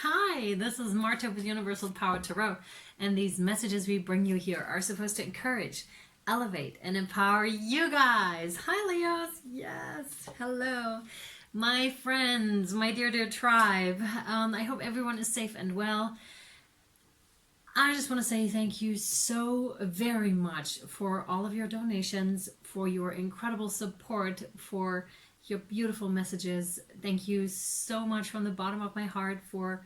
Hi, this is Marta with Universal Power Tarot, and these messages we bring you here are supposed to encourage, elevate, and empower you guys. Hi, Leos. Yes. Hello, my friends, my dear tribe. I hope everyone is safe and well. I just want to say thank you so very much for all of your donations, for your incredible support, for your beautiful messages. Thank you so much from the bottom of my heart for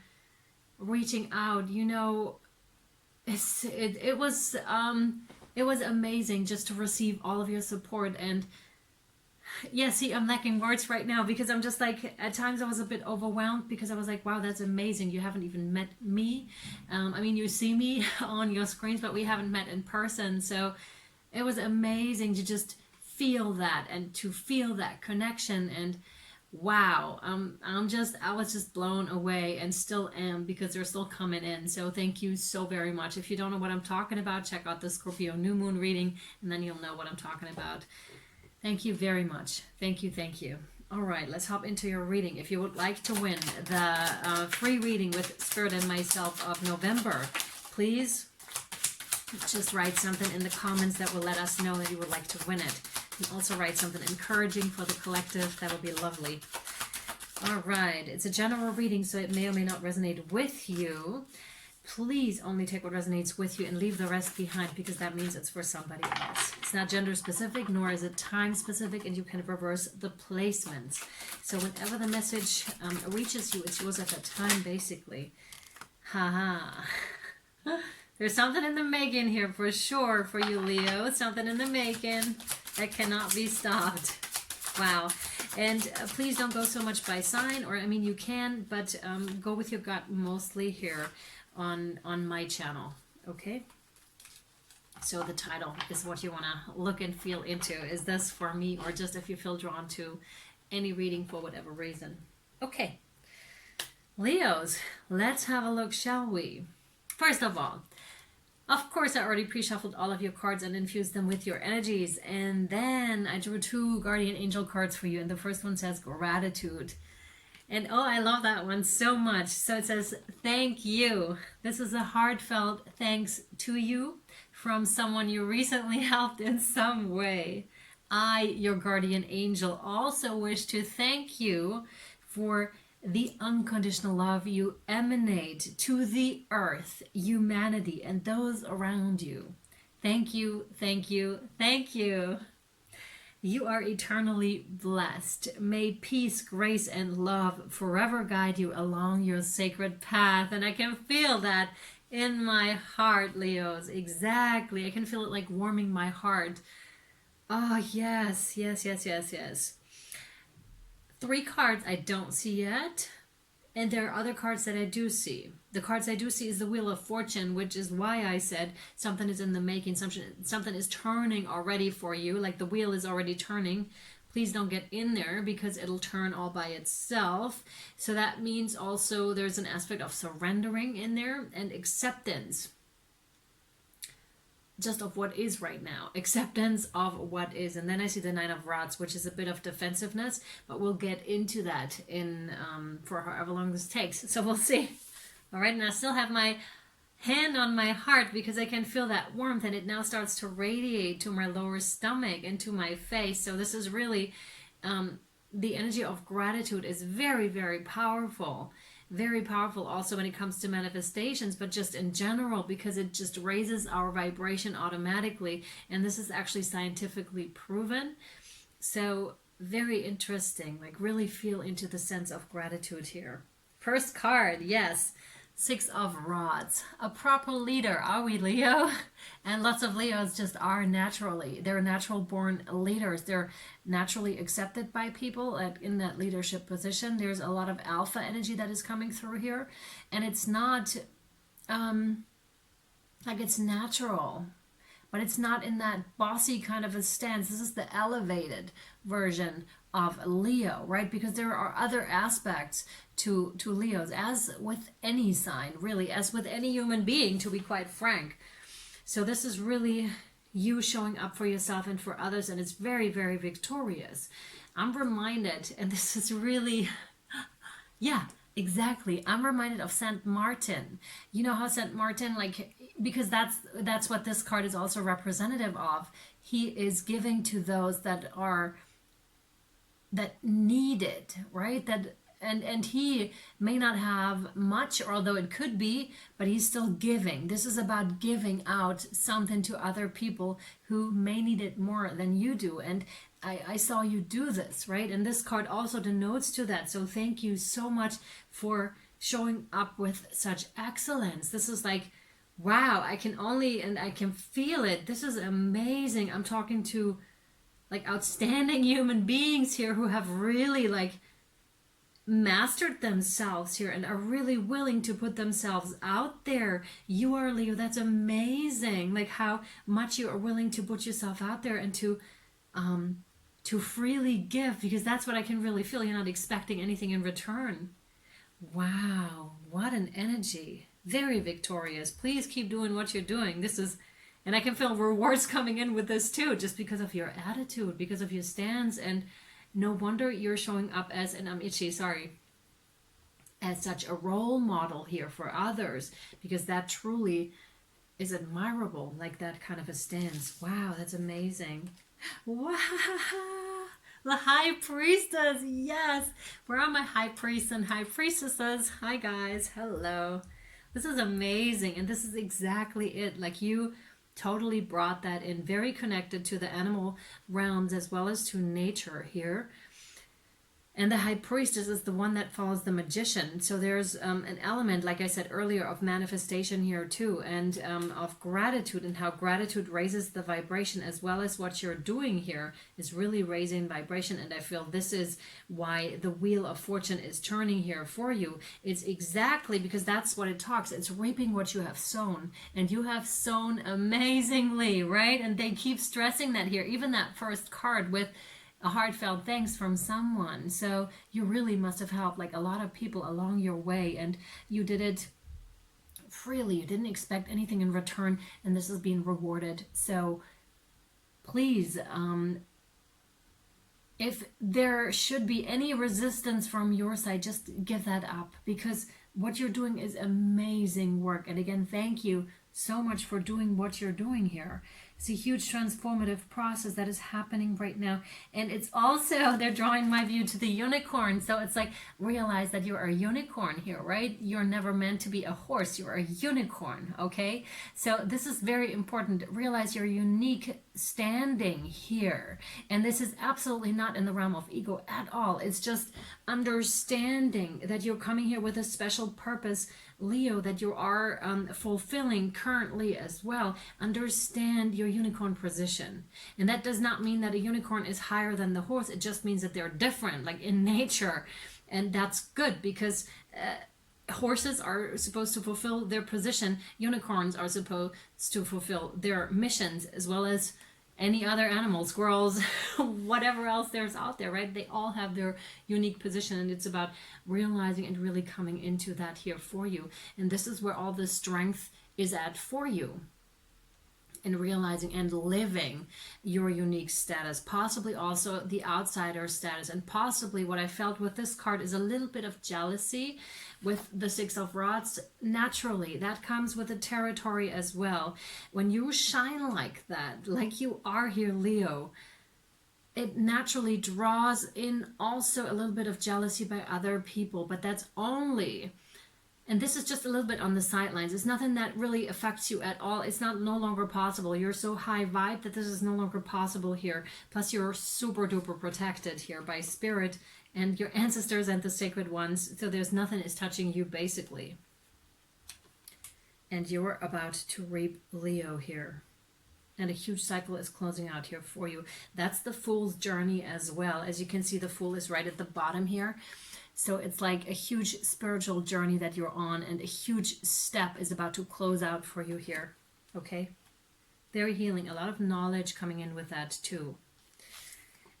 reaching out. You know, it was amazing just to receive all of your support. And yeah, see, I'm lacking words right now because I'm just like, at times I was a bit overwhelmed because I was like, wow, that's amazing. You haven't even met me. I mean, you see me on your screens, but we haven't met in person. So it was amazing to just feel that and to feel that connection. And wow, I was just blown away and still am because they're still coming in. So thank you so very much. If you don't know what I'm talking about, check out the Scorpio new moon reading and then you'll know what I'm talking about. Thank you very much. Thank you, thank you. All right, let's hop into your reading. If you would like to win the free reading with Spirit and myself of November, please just write something in the comments that will let us know that you would like to win it. And also write something encouraging for the collective. That would be lovely. All right, it's a general reading, so it may or may not resonate with you. Please only take what resonates with you and leave the rest behind because that means it's for somebody else. It's not gender specific, nor is it time specific, and you can reverse the placements. So whenever the message reaches you, it's yours at that time, basically. Haha. There's something in the making here for sure for you, Leo. Something in the making that cannot be stopped. Wow. And please don't go so much by sign, or I mean you can, but go with your gut mostly here on my channel, okay? So the title is what you want to look and feel into. Is this for me, or just if you feel drawn to any reading for whatever reason? Okay, Leos, let's have a look, shall we? First of all, of course, I already pre-shuffled all of your cards and infused them with your energies. And then I drew 2 guardian angel cards for you. And the first one says gratitude. And oh, I love that one so much. So it says, thank you. This is a heartfelt thanks to you from someone you recently helped in some way. I, your guardian angel, also wish to thank you for the unconditional love you emanate to the earth, humanity, and those around you. Thank you, thank you, thank you. You are eternally blessed. May peace, grace, and love forever guide you along your sacred path. And I can feel that in my heart, Leos. Exactly. I can feel it like warming my heart. Oh, yes, yes, yes, yes, yes. 3 cards I don't see yet, and there are other cards that I do see. The cards I do see is the Wheel of Fortune, which is why I said something is in the making, something is turning already for you, like the wheel is already turning. Please don't get in there because it'll turn all by itself. So that means also there's an aspect of surrendering in there and acceptance. Just of what is right now, acceptance of what is. And then I see the 9 of Rods, which is a bit of defensiveness, but we'll get into that in for however long this takes. So we'll see. All right, and I still have my hand on my heart because I can feel that warmth, and it now starts to radiate to my lower stomach and to my face. So this is really the energy of gratitude is very, very powerful. Very powerful also when it comes to manifestations, but just in general, because it just raises our vibration automatically. And this is actually scientifically proven. So very interesting, like really feel into the sense of gratitude here. First card, yes. 6 of Rods. A proper leader, are we, Leo? And lots of Leos just are naturally. They're natural born leaders. They're naturally accepted by people in that leadership position. There's a lot of alpha energy that is coming through here. And it's not like it's natural, but it's not in that bossy kind of a stance. This is the elevated version of Leo, right? Because there are other aspects to Leos, as with any sign, really, as with any human being, to be quite frank. So this is really you showing up for yourself and for others, and it's very, very victorious. I'm reminded, and this is really, yeah, Exactly. I'm reminded of Saint Martin. You know how Saint Martin, like, because that's what this card is also representative of. He is giving to those that need it, right? That and he may not have much, although it could be, but he's still giving. This is about giving out something to other people who may need it more than you do. And I saw you do this, right? And this card also denotes to that. So thank you so much for showing up with such excellence. This is like, wow, I can feel it. This is amazing. I'm talking to like outstanding human beings here who have really like mastered themselves here and are really willing to put themselves out there. You are, Leo. That's amazing. Like how much you are willing to put yourself out there and to freely give, because that's what I can really feel. You're not expecting anything in return. Wow, what an energy. Very victorious. Please keep doing what you're doing. This is, and I can feel rewards coming in with this too, just because of your attitude, because of your stance. And no wonder you're showing up as, and I'm itchy, sorry, as such a role model here for others, because that truly is admirable, like that kind of a stance. Wow, that's amazing. Wow, the High Priestess, yes. Where are my High Priests and High Priestesses? Hi guys, hello. This is amazing, and this is exactly it. Like you totally brought that in, very connected to the animal realms as well as to nature here. And the High Priestess is the one that follows the Magician. So there's an element, like I said earlier, of manifestation here too, and of gratitude, and how gratitude raises the vibration, as well as what you're doing here is really raising vibration. And I feel this is why the Wheel of Fortune is turning here for you. It's exactly because that's what it talks. It's reaping what you have sown, and you have sown amazingly, right? And they keep stressing that here. Even that first card with a heartfelt thanks from someone. So you really must have helped like a lot of people along your way, and you did it freely. You didn't expect anything in return, and this is being rewarded. So please, if there should be any resistance from your side, just give that up, because what you're doing is amazing work. And again, thank you so much for doing what you're doing here. It's a huge transformative process that is happening right now. And it's also, they're drawing my view to the unicorn. So it's like, realize that you're a unicorn here, right? You're never meant to be a horse. You're a unicorn, okay? So this is very important. Realize your unique standing here. And this is absolutely not in the realm of ego at all. It's just understanding that you're coming here with a special purpose, Leo, that you are fulfilling currently as well. Understand your unicorn position. And that does not mean that a unicorn is higher than the horse. It just means that they're different, like in nature. And that's good, because horses are supposed to fulfill their position. Unicorns are supposed to fulfill their missions, as well as any other animal, squirrels, whatever else there's out there, right? They all have their unique position, and it's about realizing and really coming into that here for you. And this is where all the strength is at for you, and realizing and living your unique status, possibly also the outsider status. And possibly what I felt with this card is a little bit of jealousy with the Six of Rods. Naturally, that comes with the territory as well. When you shine like that, like you are here, Leo, it naturally draws in also a little bit of jealousy by other people. But that's only, and this is just a little bit on the sidelines. It's nothing that really affects you at all. It's not no longer possible. You're so high vibe that this is no longer possible here. Plus you're super duper protected here by spirit and your ancestors and the sacred ones. So there's nothing is touching you basically. And you're about to reap, Leo, here. And a huge cycle is closing out here for you. That's the Fool's journey as well. As you can see, the Fool is right at the bottom here. So it's like a huge spiritual journey that you're on, and a huge step is about to close out for you here. Okay? Very healing. A lot of knowledge coming in with that too.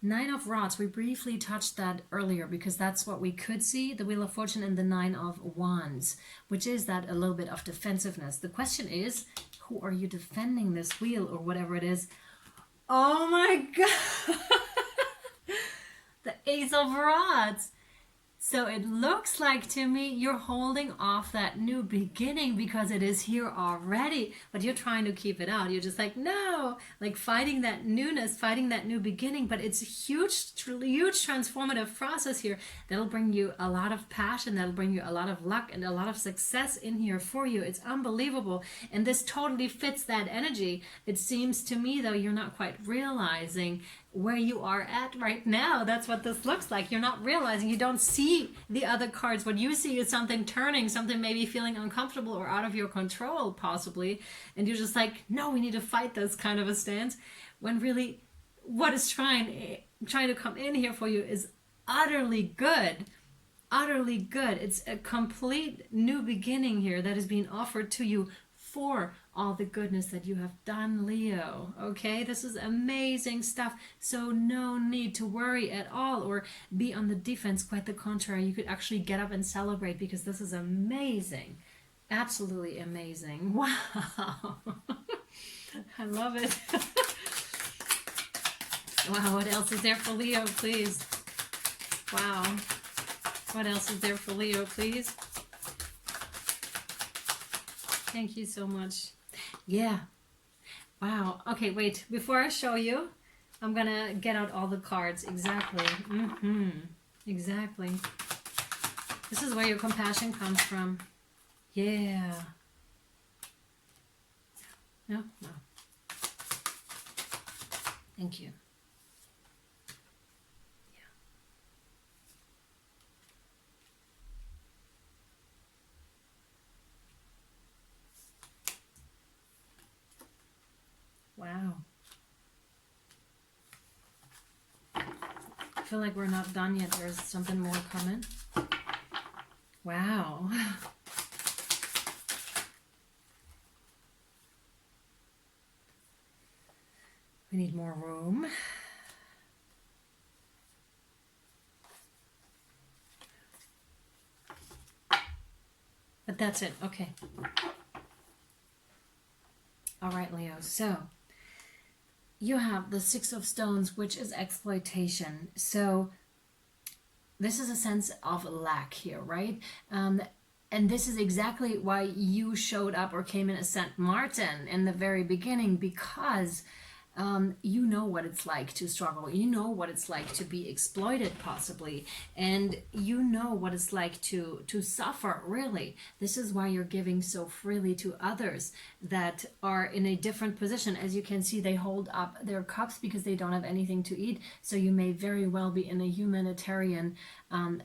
Nine of Rods. We briefly touched that earlier because that's what we could see. The Wheel of Fortune and the Nine of Wands, which is that a little bit of defensiveness. The question is, who are you defending this wheel or whatever it is? Oh my God. The Ace of Rods. So it looks like to me you're holding off that new beginning because it is here already, but you're trying to keep it out. You're just like, no, like fighting that newness, fighting that new beginning. But it's a huge, huge transformative process here that'll bring you a lot of passion, that'll bring you a lot of luck and a lot of success in here for you. It's unbelievable. And this totally fits that energy. It seems to me, though, you're not quite realizing where you are at right now. That's what this looks like. You're not realizing, you don't see the other cards. What you see is something turning, something maybe feeling uncomfortable or out of your control possibly, and you're just like, no, we need to fight this kind of a stance, when really what is trying to come in here for you is utterly good. Utterly good. It's a complete new beginning here that is being offered to you for all the goodness that you have done, Leo. Okay, this is amazing stuff. So no need to worry at all or be on the defense. Quite the contrary, you could actually get up and celebrate because this is amazing. Absolutely amazing. Wow. I love it. Wow, what else is there for Leo, please? Wow. What else is there for Leo, please? Thank you so much. Yeah. Wow. Okay, wait. Before I show you, I'm going to get out all the cards. Exactly. Exactly. This is where your compassion comes from. Yeah. No? No. Thank you. Wow. I feel like we're not done yet. There's something more coming. Wow. We need more room. But that's it. Okay. All right, Leo. So you have the Six of Stones, which is exploitation. So this is a sense of lack here, right? And this is exactly why you showed up or came in as Saint Martin in the very beginning, because you know what it's like to struggle. You know what it's like to be exploited, possibly. And you know what it's like to suffer, really. This is why you're giving so freely to others that are in a different position. As you can see, they hold up their cups because they don't have anything to eat. So you may very well be in a humanitarian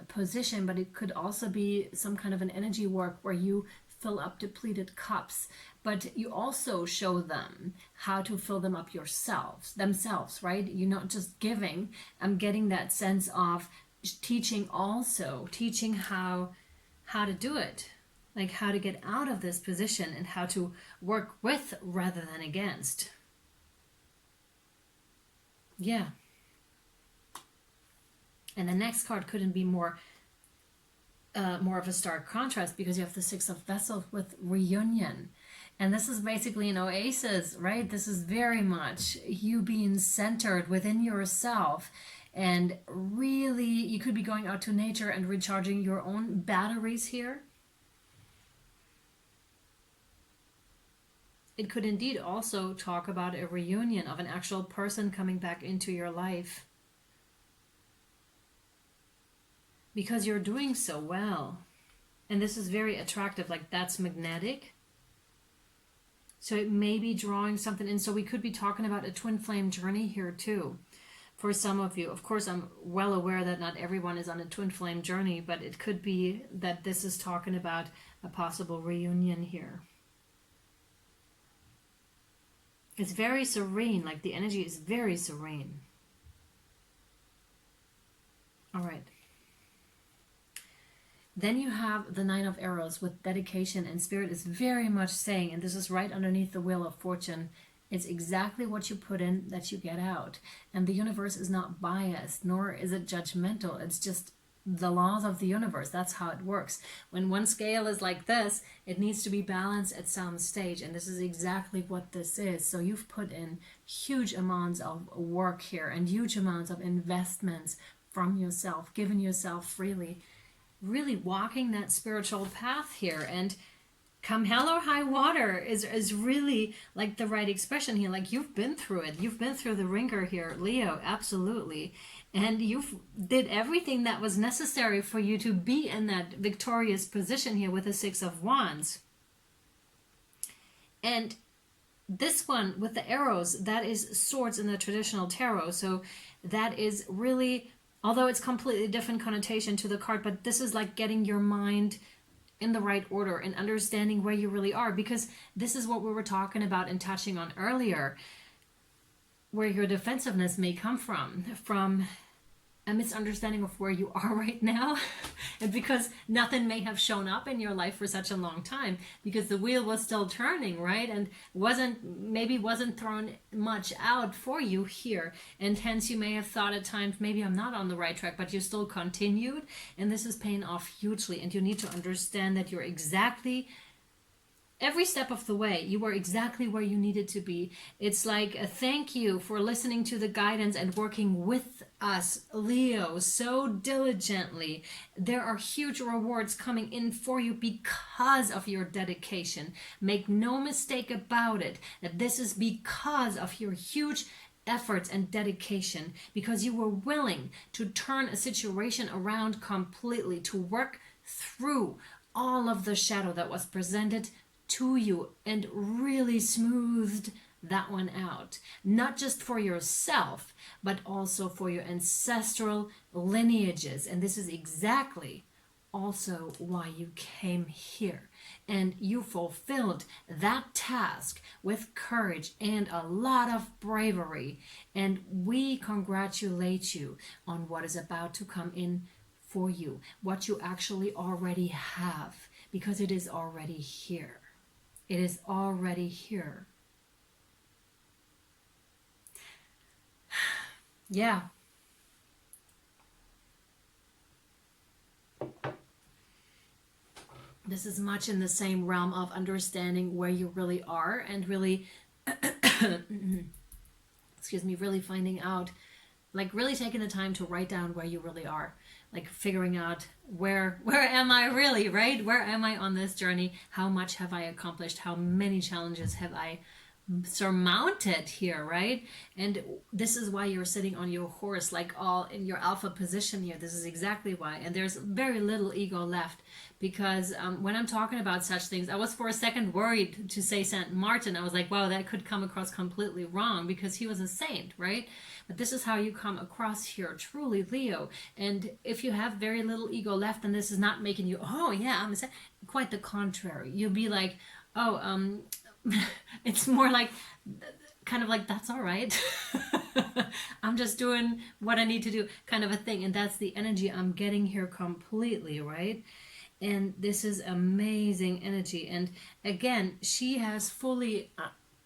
position, but it could also be some kind of an energy work where you fill up depleted cups, but you also show them how to fill them up themselves, right? You're not just giving. I'm getting that sense of teaching how to do it, like how to get out of this position and how to work with rather than against. Yeah. And the next card couldn't be more of a stark contrast, because you have the Six of Vessels with reunion. And this is basically an oasis, right? This is very much you being centered within yourself. And really, you could be going out to nature and recharging your own batteries here. It could indeed also talk about a reunion of an actual person coming back into your life, because you're doing so well. And this is very attractive, like that's magnetic. So it may be drawing something in. So we could be talking about a twin flame journey here too, for some of you. Of course, I'm well aware that not everyone is on a twin flame journey, but it could be that this is talking about a possible reunion here. It's very serene, like the energy is very serene. All right. Then you have the Nine of Arrows with dedication, and Spirit is very much saying, and this is right underneath the Wheel of Fortune, it's exactly what you put in that you get out. And the universe is not biased, nor is it judgmental. It's just the laws of the universe. That's how it works. When one scale is like this, it needs to be balanced at some stage, and this is exactly what this is. So you've put in huge amounts of work here and huge amounts of investments from yourself, given yourself freely. really walking that spiritual path here. And come hell or high water is really like the right expression here. Like, you've been through it. You've been through the ringer here, Leo, absolutely. And you've did everything that was necessary for you to be in that victorious position here with the Six of Wands. And this one with the arrows, that is swords in the traditional tarot. So that is really, although it's completely different connotation to the card, but this is like getting your mind in the right order and understanding where you really are, because this is what we were talking about and touching on earlier, where your defensiveness may come from a misunderstanding of where you are right now, and because nothing may have shown up in your life for such a long time, because the wheel was still turning, right? And wasn't thrown much out for you here, and hence you may have thought at times, maybe I'm not on the right track, but you still continued, and this is paying off hugely. And you need to understand that you're exactly, every step of the way, you were exactly where you needed to be. It's like a thank you for listening to the guidance and working with us, Leo, so diligently. There are huge rewards coming in for you because of your dedication. Make no mistake about it, that this is because of your huge efforts and dedication, because you were willing to turn a situation around completely, to work through all of the shadow that was presented to you and really smoothed that one out, not just for yourself, but also for your ancestral lineages. And this is exactly also why you came here, and you fulfilled that task with courage and a lot of bravery. And we congratulate you on what is about to come in for you, what you actually already have, because it is already here. It is already here. Yeah. This is much in the same realm of understanding where you really are, and really, excuse me, really finding out, like really taking the time to write down where you really are. Like figuring out where am I really, right? Where am I on this journey? How much have I accomplished? How many challenges have I surmounted here, right? And this is why you're sitting on your horse, like all in your alpha position here. This is exactly why. And there's very little ego left, because when I'm talking about such things, I was for a second worried to say Saint Martin. I was like, wow, that could come across completely wrong, because he was a saint, right? But this is how you come across here, truly, Leo. And if you have very little ego left, then this is not making you, oh yeah, I'm a saint. Quite the contrary. You'll be like, oh, it's more like, kind of like, that's all right. I'm just doing what I need to do, kind of a thing. And that's the energy I'm getting here completely, right? And this is amazing energy. And again, she has fully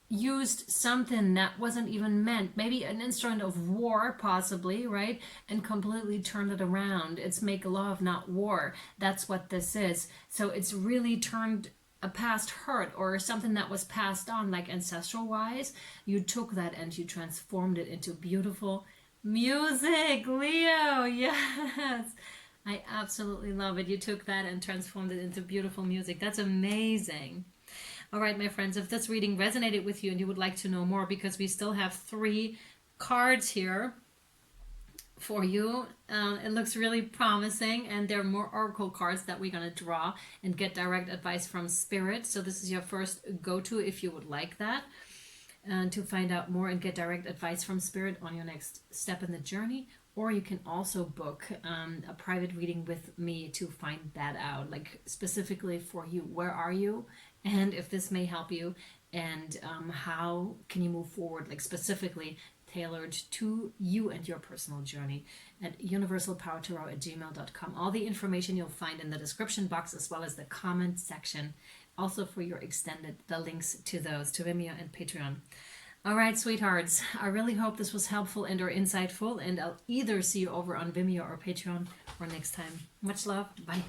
used something that wasn't even meant, maybe an instrument of war possibly, right, and completely turned it around. It's make love, not war. That's what this is. So it's really turned a past hurt or something that was passed on, like ancestral wise. You took that and you transformed it into beautiful music, Leo. Yes, I absolutely love it. You took that and transformed it into beautiful music. That's amazing. All right, my friends, if this reading resonated with you and you would like to know more, because we still have 3 cards here for you, it looks really promising, and there are more oracle cards that we're going to draw and get direct advice from Spirit. So this is your first go-to if you would like that, to find out more and get direct advice from Spirit on your next step in the journey. Or you can also book a private reading with me to find that out, like specifically for you. Where are you? And if this may help you, and how can you move forward, like specifically tailored to you and your personal journey, at universalpowertarot@gmail.com. All the information you'll find in the description box, as well as the comment section. Also for your extended, the links to those, to Vimeo and Patreon. All right, sweethearts, I really hope this was helpful and or insightful, and I'll either see you over on Vimeo or Patreon or next time. Much love. Bye.